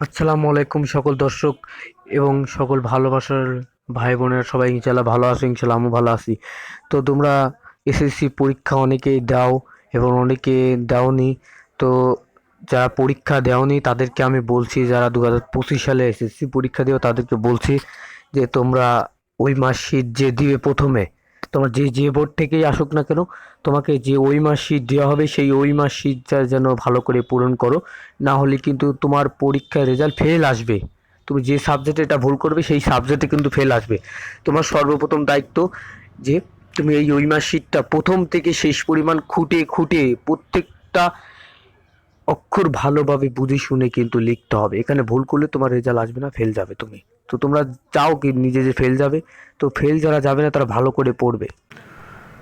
আসসালামু আলাইকুম সকল দর্শক এবং সকল ভালোবাসার ভাই বোনেরা, সবাই ইনশাল্লাহ ভালো আছো। ইনশাল্লাহ আমিও ভালো আছি। তো তোমরা এসএসসি পরীক্ষা অনেকেই দাও এবং অনেকে দাওনি। তো যারা পরীক্ষা দেওনি তাদেরকে আমি বলছি, যারা 2025 সালে এসএসসি পরীক্ষা দিও তাদেরকে বলছি যে তোমরা ওই মার্কশিট যে দিবে প্রথমে, তোমার যে যে বোর্ড থেকেই আসুক না কেন, তোমাকে যে ওই মার্কশিট দেওয়া হবে সেই ওই মার্কশিটটা যেন ভালো করে পূরণ করো। না হলে কিন্তু তোমার পরীক্ষার রেজাল্ট ফেল আসবে। তুমি যে সাবজেক্টে এটা ভুল করবে সেই সাবজেক্টে কিন্তু ফেল আসবে। তোমার সর্বপ্রথম দায়িত্ব যে তুমি এই ওই মার্কশিটটা প্রথম থেকে শেষ পরিমাণ খুঁটে খুঁটে প্রত্যেকটা অক্ষর ভালোভাবে বুঝে শুনে কিন্তু লিখতে হবে। এখানে ভুল করলে তোমার রেজাল্ট আসবে না, ফেল যাবে তুমি। তো তোমরা চাও কি নিজে যে ফেল যাবে? তো ফেল যারা যাবে না তারা ভালো করে পড়বে।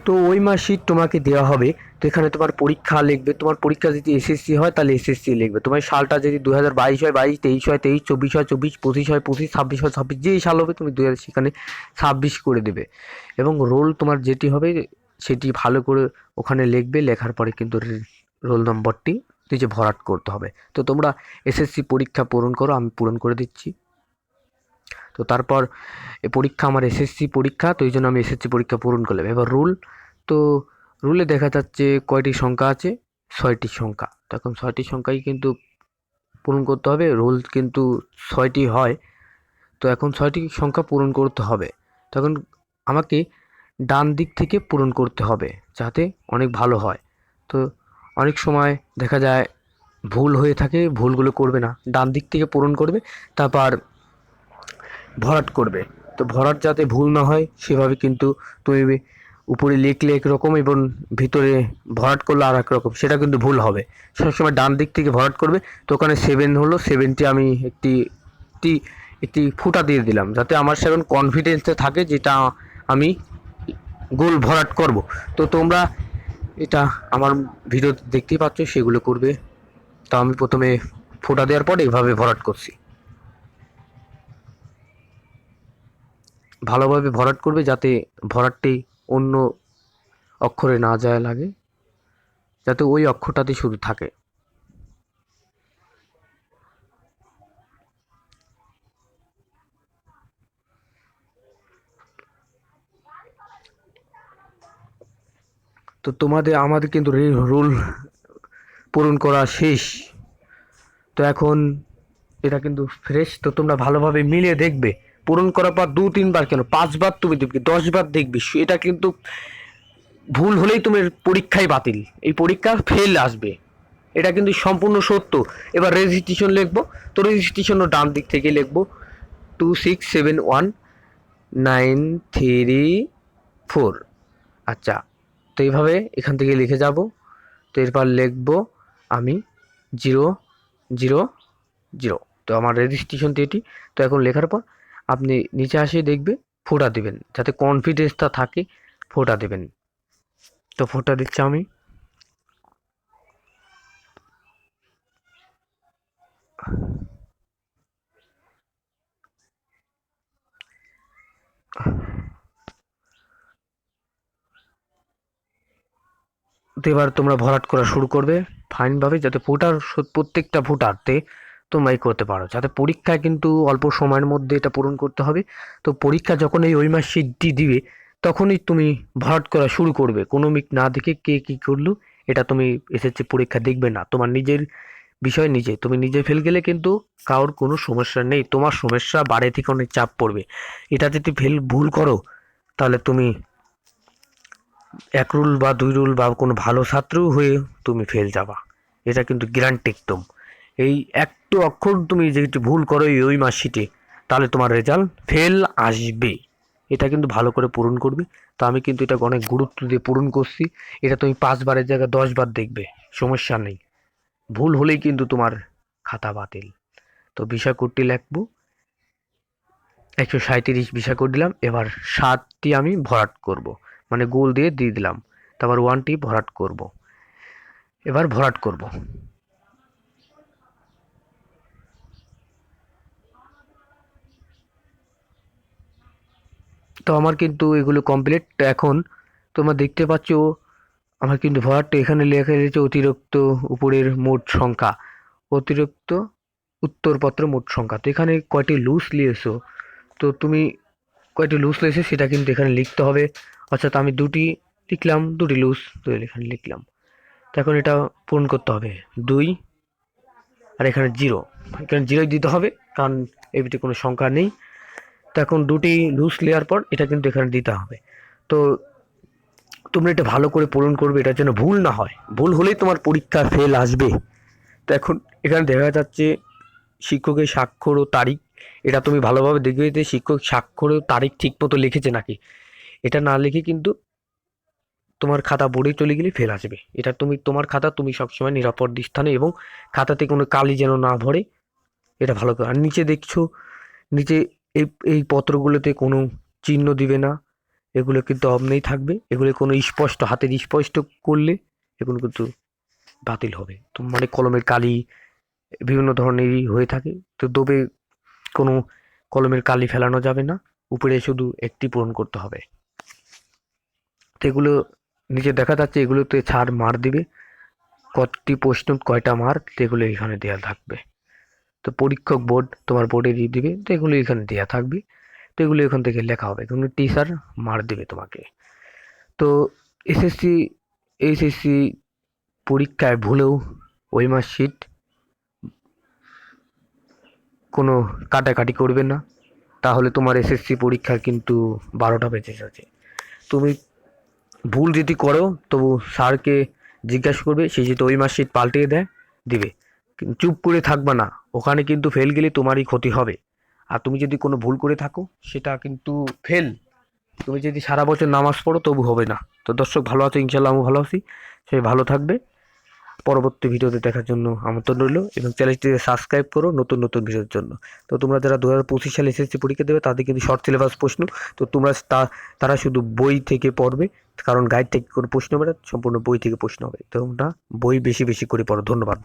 তো ওই মার্কশিট তোমাকে দেওয়া হবে। তো এখানে তোমার পরীক্ষা লিখবে, তোমার পরীক্ষা যদি এসএসসি হয় তাহলে এসএসসি লিখবে, তোমার সালটা যদি 2022 হয় 22, 23 হয় 23, 24 হয় 24, 25 হয় 25, 26 হয় 26, যেই সাল হবে তুমি 2000 সেখানে 26 করে দেবে। এবং রোল তোমার যেটি হবে সেটি ভালো করে ওখানে লিখবে। লেখার পরে কিন্তু রোল নম্বরটি নিচে ভরাট করতে হবে। তো তোমরা এসএসসি পরীক্ষা পূরণ করো, আমি পূরণ করে দিচ্ছি। তো তারপর এ পরীক্ষা আমার এসএসসি পরীক্ষা, তো এই জন্য আমি এসএসসি পরীক্ষা পূরণ করলাম। এবার রুল, তো রুলে দেখা যাচ্ছে কয়টি সংখ্যা আছে, 6টি সংখ্যা। তো এখন 6টি সংখ্যাই কিন্তু পূরণ করতে হবে। রুল কিন্তু 6টি হয়, তো এখন 6টি সংখ্যা পূরণ করতে হবে। তখন আমাকে ডান দিক থেকে পূরণ করতে হবে যাতে অনেক ভালো হয়। তো অনেক সময় দেখা যায় ভুল হয়ে থাকে, ভুলগুলো করবে না, ডান দিক থেকে পূরণ করবে। তারপর ভরাট করবে। তো ভরাট যাতে ভুল না হয় সেভাবে কিন্তু তুমি উপরে লিখলে একরকম এবং ভিতরে ভরাট করলে আর এক রকম, সেটা কিন্তু ভুল হবে। সবসময় ডান দিক থেকে ভরাট করবে। তো ওখানে 7 হলো, 7টি আমি একটি একটি ফুটা দিয়ে দিলাম যাতে আমার 7 কনফিডেন্সে থাকে যেটা আমি গোল ভরাট করব। তো তোমরা এটা আমার ভিডিও দেখতেই পাচ্ছ, সেগুলো করবে। তো আমি প্রথমে ফোঁটা দেওয়ার পরে এভাবে ভরাট করছি। ভালোভাবে ভরাট করবে যাতে ভরাটটি অন্য অক্ষরে না যায় লাগে, যাতে ওই অক্ষরটাতে শুধু থাকে। তো আমাদের কিন্তু রুল পূরণ করা শেষ। তো এখন এটা কিন্তু ফ্রেশ। তো তোমরা ভালোভাবে মিলিয়ে দেখবে। পূরণ করার পর 2-3 বার কেন, 5 বার তুমি দেখবে, 10 বার দেখবে, এটা কিন্তু ভুল হলেই তোমার পরীক্ষায় বাতিল, এই পরীক্ষা ফেল আসবে। এটা কিন্তু সম্পূর্ণ সত্য। এবার রেজিস্ট্রেশন লিখবো। তো রেজিস্ট্রেশনও ডান দিক থেকে লিখবো, 2671934। আচ্ছা, তো এইভাবে এখান থেকে লিখে যাব। তো এরপর লিখবো আমি 000। তো আমার রেজিস্ট্রেশন এটি। তো এখন লেখার পর আপনি নিচে আসে দেখবে ফোঁটা দিবেন যাতে কনফিডেন্সটা থাকে, ফোঁটা দেবেন। তো ফোঁটা দিচ্ছি আমি। তো এবার তোমরা ভরাট করা শুরু করবে ফাইনভাবে, যাতে প্রত্যেকটা ফোঁটাতে তোমরা করতে পারো, যাতে পরীক্ষায় কিন্তু অল্প সময়ের মধ্যে এটা পূরণ করতে হবে। তো পরীক্ষা যখন এই ওই মাস শীটটি দিবে তখনই তুমি ভরাট করা শুরু করবে, কোনো মিক না দেখে কে কি করলো। এটা তুমি এসএসসি পরীক্ষা দেখবে না, তোমার নিজের বিষয় নিজে, তুমি নিজে ফেল গেলে কিন্তু কারোর কোনো সমস্যা নেই, তোমার সমস্যা বাড়ি থেকে অনেক চাপ পড়বে। এটা যদি ভুল করো তাহলে তুমি 1 রুল বা 2 রুল বা কোনো ভালো ছাত্র হয়ে তুমি ফেল যাবা, এটা কিন্তু গ্যারান্টি একদম। এই একটু অক্ষর তুমি যেটি ভুল করো এই ওই মার্কশিটে, তাহলে তোমার রেজাল্ট ফেল আসবে। এটা কিন্তু ভালো করে পূরণ করবে। তো আমি কিন্তু এটা অনেক গুরুত্ব দিয়ে পূরণ করছি। এটা তুমি 5 বারের জায়গায় 10 বার দেখবে, সমস্যা নেই। ভুল হলেই কিন্তু তোমার খাতা বাতিল। তো ভিসা কোডটি লিখবো, 137 ভিসা কোড দিলাম। এবার 7টি আমি ভরাট করব, মানে গোল দিয়ে দিলাম। তারপর 1টি ভরাট করব। এবার ভরাট করব। তো আমার কিন্তু এগুলো কমপ্লিট। এখন তোমরা দেখতে পাচ্ছ আমার কিন্তু ভরাট এখানে লেখা রয়েছে অতিরিক্ত উপরের মোট সংখ্যা, অতিরিক্ত উত্তরপত্র মোট সংখ্যা। তো এখানে কয়টি লুজ লিয়েছো, তো তুমি কয়টি লুজ লিয়েছো সেটা কিন্তু এখানে লিখতে হবে। অর্থাৎ আমি দুটি লিখলাম, দুটি লুজ, তো এখানে লিখলাম। তো এখন এটা পূরণ করতে হবে 2 আর এখানে 0, এখানে 0 দিতে হবে কারণ এই ভিতরে কোনো সংখ্যা নেই। তো এখন দুটি লুজ নেওয়ার পর এটা কিন্তু এখানে দিতে হবে। তো তোমরা এটা ভালো করে পূরণ করবে, এটার জন্য ভুল না হয়, ভুল হলেই তোমার পরীক্ষা ফেল আসবে। তো এখন এখানে দেখা যাচ্ছে শিক্ষকের স্বাক্ষর ও তারিখ, এটা তুমি ভালোভাবে দেখবে যে শিক্ষক স্বাক্ষর ও তারিখ ঠিক মতো লিখেছে নাকি। এটা না লিখে কিন্তু তোমার খাতা বোর্ডে চলে গেলে ফেল আসবে। এটা তুমি তোমার খাতা তুমি সবসময় নিরাপদ স্থানে এবং খাতাতে কোনো কালি যেন না ভরে, এটা ভালো করে। আর নিচে দেখছো, নিচে এই এই পত্রগুলোতে কোনো চিহ্ন দিবে না, এগুলো কিন্তু অমনেই থাকবে। এগুলো কোনো স্পষ্ট হাতের স্পষ্ট করলে এগুলো কিন্তু বাতিল হবে। তো মানে কলমের কালি বিভিন্ন ধরনেরই হয়ে থাকে, তো দবে কোনো কলমের কালি ফেলানো যাবে না, উপরে শুধু একটি পূরণ করতে হবে। তো এগুলো নিচে দেখা যাচ্ছে, এগুলোতে ছাড় মার দিবে, কতটি প্রশ্ন কয়টা মার্ক এগুলো এখানে দেওয়া থাকবে। তো পরীক্ষক বোর্ড তোমার বোর্ডে দিয়ে দিবে, তো এগুলো এখানে দেওয়া থাকবে। তো এগুলো এখান থেকে লেখা হবে, এগুলো টিচার মার দিবে তোমাকে। তো এসএসসি এইচএসসি পরীক্ষায় ভুলেও ওই মার্কশিট কোনো কাটাকাটি করবে না, তাহলে তোমার এসএসসি পরীক্ষার কিন্তু 12টা বেজে যাচ্ছে। তুমি ভুল যদি করো তবু স্যারকে জিজ্ঞাসা করবে, সে যদি ওই মার্কশিট পাল্টে দেয় দিবে, কিন্তু চুপ করে থাকবা না, ওখানে কিন্তু ফেল গেলে তোমারই ক্ষতি হবে। আর তুমি যদি কোনো ভুল করে থাকো সেটা কিন্তু ফেল। তুমি যদি সারা বছর নামাজ পড়ো তবু হবে না। তো দর্শক ভালো আছো, ইনশাল্লাহ আমি ভালো আছি, সে ভালো থাকবে। পরবর্তী ভিডিওতে দেখার জন্য আমন্ত্রণ রইল এবং চ্যানেলটিকে সাবস্ক্রাইব করো নতুন নতুন ভিডিওর জন্য। তো তোমরা যারা 2025 সালে এসএসসি পরীক্ষা দেবে তাদের কিন্তু শর্ট সিলেবাস প্রশ্ন, তো তোমরা তারা শুধু বই থেকে পড়বে, কারণ গাইড থেকে কোনো প্রশ্ন হবে না, সম্পূর্ণ বই থেকে প্রশ্ন হবে। তোমরা বই বেশি বেশি করে পড়ো। ধন্যবাদ।